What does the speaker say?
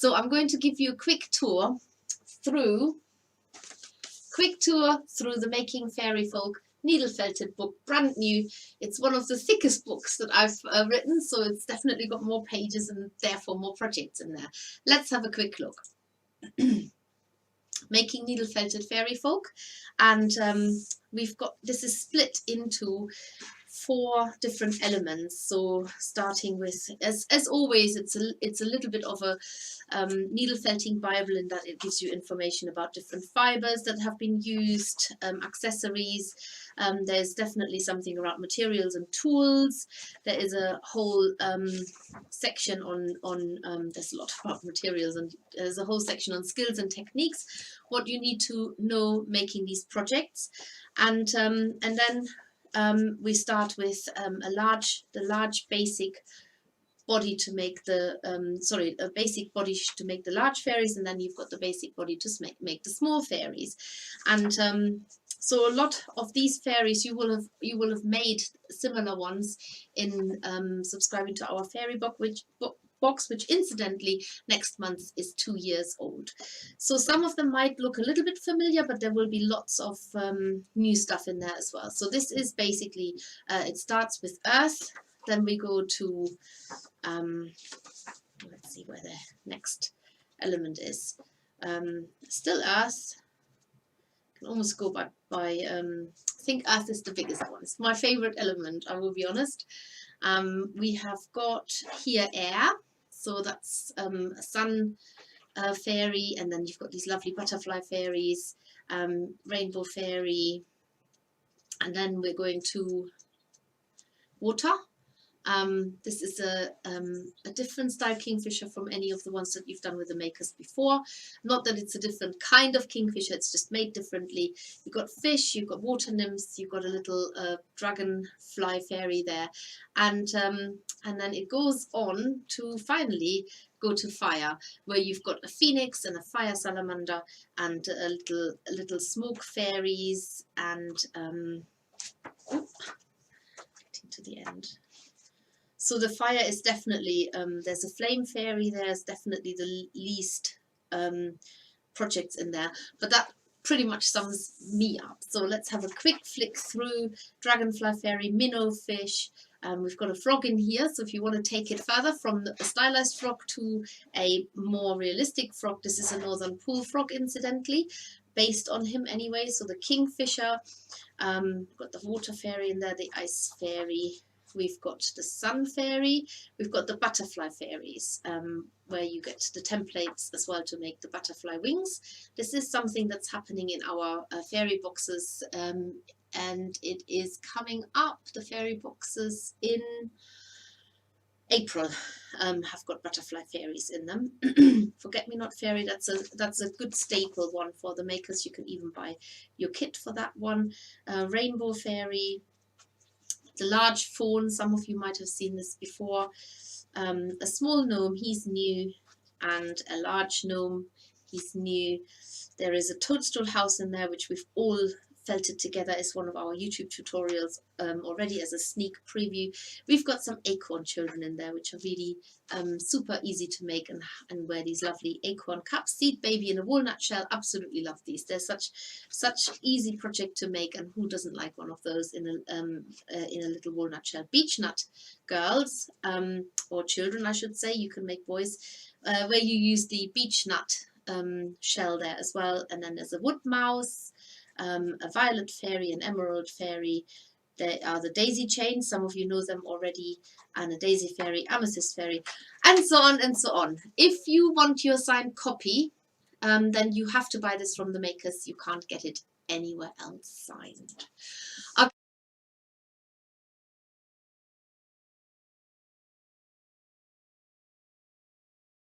So I'm going to give you a quick tour through the Making Fairy Folk needle felted book, brand new. It's one of the thickest books that I've written, so it's definitely got more pages and therefore more projects in there. Let's have a quick look. Making needle felted fairy folk, and we've got, this is split into 4 different elements. So starting with, as always, it's a little bit of a needle felting Bible, in that it gives you information about different fibers that have been used, accessories. There's definitely something around materials and tools. There is a whole section on there's a lot about materials, and there's a whole section on skills and techniques, what you need to know making these projects. And then we start with the large basic body to make the a basic body to make the large fairies, and then you've got the basic body to make the small fairies. And so a lot of these fairies you will have made similar ones in subscribing to our fairy book, box, which incidentally next month is 2 years old. So some of them might look a little bit familiar, but there will be lots of new stuff in there as well. So this is basically, it starts with Earth, then we go to, let's see where the next element is. Still Earth, can almost go by I think Earth is the biggest one. It's my favorite element, I will be honest. We have got here air. So that's a sun fairy, and then you've got these lovely butterfly fairies, rainbow fairy, and then we're going to water. This is a different style kingfisher from any of the ones that you've done with the makers before. Not that it's a different kind of kingfisher, it's just made differently. You've got fish, you've got water nymphs, you've got a little dragonfly fairy there, and then it goes on to finally go to fire, where you've got a phoenix and a fire salamander and a little smoke fairies, and getting to the end. So the fire is definitely, there's a flame fairy, there's definitely the least projects in there, but that pretty much sums me up. So let's have a quick flick through. Dragonfly fairy, minnow fish, we've got a frog in here, so if you want to take it further from a stylized frog to a more realistic frog, this is a northern pool frog incidentally, based on him anyway. So the kingfisher, got the water fairy in there, the ice fairy, we've got the sun fairy, we've got the butterfly fairies, where you get the templates as well to make the butterfly wings. This is something that's happening in our fairy boxes, and it is coming up. The fairy boxes in April have got butterfly fairies in them. Forget-me-not fairy, that's a good staple one for the makers. You can even buy your kit for that one. Rainbow fairy, the large fawn, some of you might have seen this before. A small gnome, he's new, and a large gnome, he's new. There is a toadstool house in there, which we've all felted together as one of our YouTube tutorials already as a sneak preview. We've got some acorn children in there, which are really super easy to make, and wear these lovely acorn caps. Seed baby in a walnut shell, absolutely love these. They're such easy project to make, and who doesn't like one of those in a little walnut shell. Beech nut girls, or children I should say, you can make boys, where you use the beech nut shell there as well. And then there's a wood mouse, a violet fairy, an emerald fairy. There are the daisy chains, some of you know them already, and a daisy fairy, amethyst fairy, and so on and so on. If you want your signed copy, then you have to buy this from the makers. You can't get it anywhere else signed. Okay.